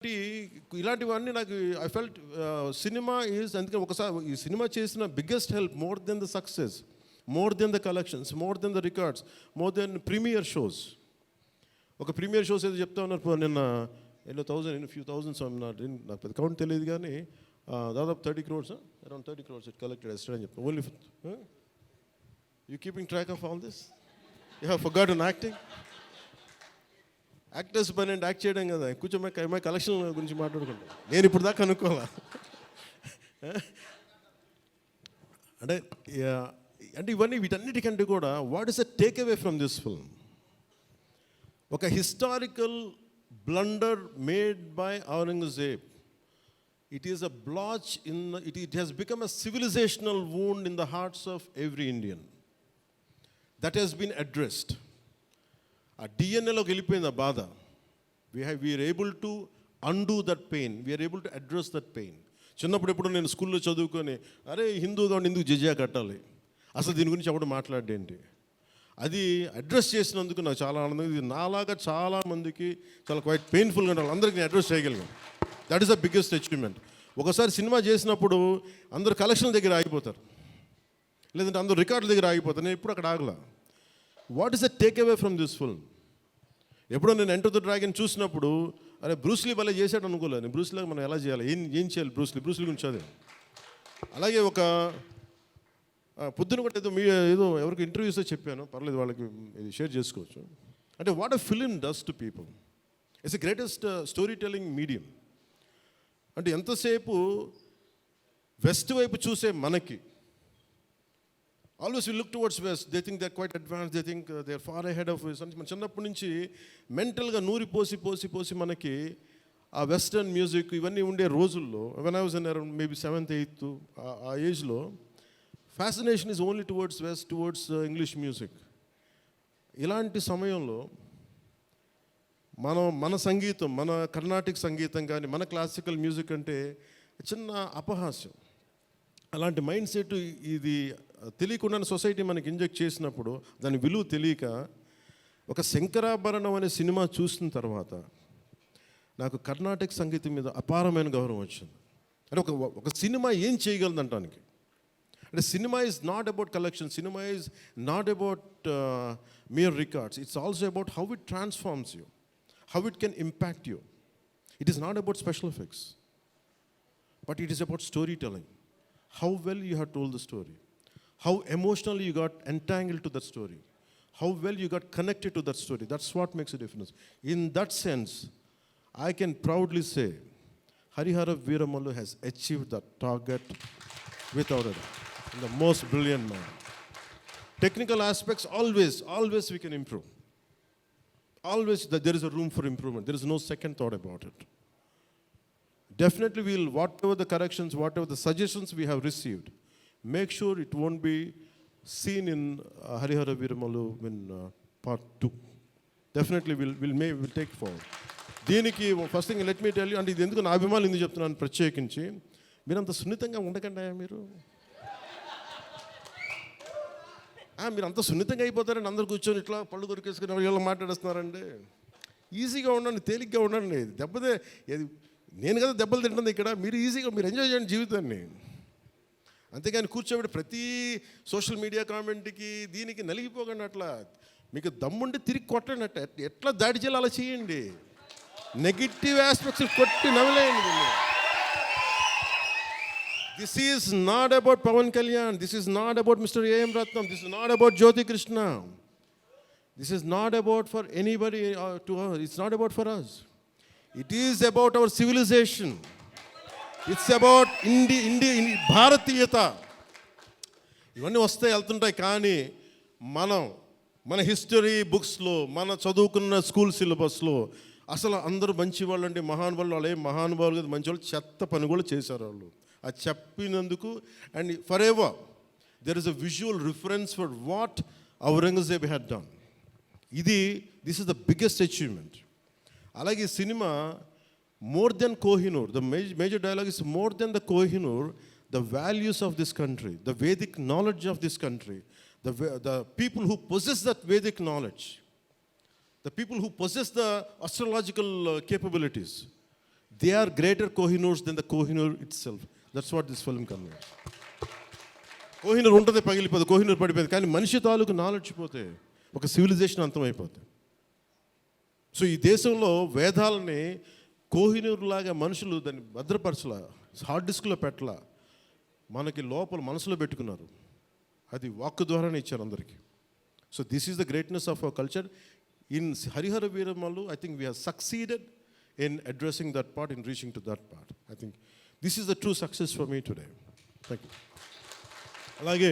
ఇలాంటివన్నీ నాకు I felt cinema is, అందుకని ఒకసారి ఈ సినిమా చేసిన biggest help more than the success, more than the collections, more than the records, more than premiere shows. ఒక premiere shows ఏదో చెప్తా ఉన్నారు నిన్న, ఫ్యూ థౌజండ్స్, నాకు పెద్ద కౌంట్ తెలియదు కానీ దాదాపు 30 crores, around 30 crores it collected yesterday అని చెప్తాను. Only you keeping track of all this? You have forgotten acting? Actors పని అంటే యాక్ట్ చేయడం కదా, కూర్చోమై కలెక్షన్ గురించి మాట్లాడుకుంటాం. నేను ఇప్పుడు దాకా కనుక్కోవాలా అంటే అంటే ఇవన్నీ వీటన్నిటికంటే కూడా what is the take away from this film? ఒక historical blunder made by Aurangzeb. It is a blotch in it has become a civilizational wound in the hearts of every Indian that has been addressed. ఆ డిఎన్ఏలోకి వెళ్ళిపోయింది ఆ బాధ. We're able to undo that pain, we're able to address that pain. చిన్నప్పుడు ఎప్పుడు నేను స్కూల్లో చదువుకొని అరే హిందూగా ఉండి ఎందుకు జిజియా కట్టాలి, అసలు దీని గురించి ఎవడు మాట్లాడేంటి, అది అడ్రస్ చేసినందుకు నాకు చాలా ఆనందం. ఇది నాలాగా చాలామందికి చాలా క్వైట్ పెయిన్ఫుల్గా ఉండాలి, అందరికీ నేను అడ్రస్ చేయగలిగాను. That is the biggest achievement. ఒకసారి సినిమా చేసినప్పుడు అందరు కలెక్షన్ల దగ్గర ఆగిపోతారు, లేదంటే అందరూ రికార్డుల దగ్గర ఆగిపోతారు. నేను ఎప్పుడు అక్కడ ఆగలా. What is the take away from this film? ఎప్పుడో నేను ఎంటర్ ద డ్రాగన్ చూసినప్పుడు అరే బ్రూస్లీ భలే చేశాడు అనుకోలేదు. బ్రూస్లీగా మనం ఎలా చేయాలి, ఏం చేయాలి, బ్రూస్లీ గురించి చదివా. అలాగే ఒక పొద్దున కూడా ఏదో ఎవరికి ఇంటర్వ్యూస్లో చెప్పాను, పర్లేదు వాళ్ళకి ఇది షేర్ చేసుకోవచ్చు. అంటే what a film does to people. It's the greatest story telling medium. అంటే ఎంతసేపు వెస్ట్ వైపు చూసే మనకి, always we look towards west, they think they are quite advance, they think they are far ahead of west. మన చిన్నప్పటి నుంచి మెంటల్గా నూరి పోసి మనకి ఆ వెస్టర్న్ మ్యూజిక్ ఇవన్నీ ఉండే రోజుల్లో, when I was in around maybe 7th 8th ఆ ఏజ్లో, fascination is only towards west, towards English music. ఇలాంటి సమయంలో మన సంగీతం, మన కర్ణాటిక్ సంగీతం కానీ మన క్లాసికల్ మ్యూజిక్ అంటే చిన్న అపహాస్యం. అలాంటి మైండ్ సెట్ ఇది తెలియకుండా సొసైటీ మనకి ఇంజెక్ట్ చేసినప్పుడు దాని విలువ తెలియక, ఒక శంకరాభరణం అనే సినిమా చూసిన తర్వాత నాకు కర్ణాటక సంగీతం మీద అపారమైన గౌరవం వచ్చింది. అంటే ఒక సినిమా ఏం చేయగలదంటానికి. అంటే cinema is not about collection, cinema is not about mere records, it's also about how it transforms you, how it can impact you. It is not about special effects, but it is about storytelling. How well you have told the story, how emotionally you got entangled to that story, how well you got connected to that story. That's what makes a difference. In that sense, I can proudly say Harihara Veeramallu has achieved that target without a doubt. The most brilliant man. Technical aspects, always we can improve. Always there is a room for improvement. There is no second thought about it. Definitely we'll, whatever the corrections, whatever the suggestions we have received, make sure it won't be seen in Harihara Veeramallu in part 2. Definitely we'll take forward. దీనికి first thing let me tell you, అంటే ఇది ఎందుకు నా అభిమానులు ఎందుకు చెప్తున్నాను ప్రత్యేకించి, మీరంత సున్నితంగా ఉండకండి. మీరు అంత సున్నితంగా అయిపోతారండి, అందరు కూర్చొని ఇట్లా పళ్ళు దొరికేసుకుని వీళ్ళు మాట్లాడేస్తున్నారండి. ఈజీగా ఉండండి, తేలిగ్గా ఉండండి. నేను కదా దెబ్బలు తింటుంది ఇక్కడ, మీరు ఈజీగా మీరు ఎంజాయ్ చేయండి జీవితాన్ని. అంతేగాని కూర్చోబెట్టి ప్రతి సోషల్ మీడియా కామెంట్కి దీనికి నలిగిపోకండి. అట్లా మీకు దమ్ముండి తిరిగి కొట్టండి. ఎట్లా దాడి చేయాలి అలా చేయండి. నెగిటివ్ ఆస్పెక్ట్స్ కొట్టి నవ్వలేయండి. This is not about Pawan Kalyan. This is not about Mr. A.M. Ratnam. This is not about Jyoti Krishna. This is not about for anybody to us. It's not about for us. It is about our civilization. It's about భారతీయత. ఇవన్నీ వస్తాయి వెళ్తుంటాయి, కానీ మన history బుక్స్లో, మన చదువుకున్న school సిలబస్లో అసలు అందరూ మంచి వాళ్ళు అంటే మహానుభావులు, వాళ్ళు ఏం మహానుభావులు కదా, మంచి వాళ్ళు చెత్త పని కూడా చేశారు వాళ్ళు. అది చెప్పినందుకు and for ever there is a visual reference for what Aurangzeb had done. This is the biggest achievement. అలాగే ఈ cinema more than Kohinoor, the major dialogue is more than the Kohinoor, the values of this country, the Vedic knowledge of this country, the people who possess that Vedic knowledge, the people who possess the astrological capabilities, they are greater Kohinoors than the Kohinoor itself. That's what this film conveys. Kohinoor ఉంటుంది, పగిలిపోదు, కోహినూర్ పడిపోయింది, కానీ మనిషి తాలూకు knowledge పోతే ఒక civilisation అంతమైపోతుంది. So ఈ దేశంలో వేదాలని కోహినూర్ లాగా మనుషులు దాన్ని భద్రపరచలా, హార్డ్ డిస్క్లో పెట్టలా, మనకి లోపల మనసులో పెట్టుకున్నారు. అది వాక్కు ద్వారానే ఇచ్చారు అందరికీ. So this is the greatness of our culture. In Harihara Veeramallu I think we have succeeded in addressing that part, in reaching to that part. I think this is the true success for me today. Thank you. అలాగే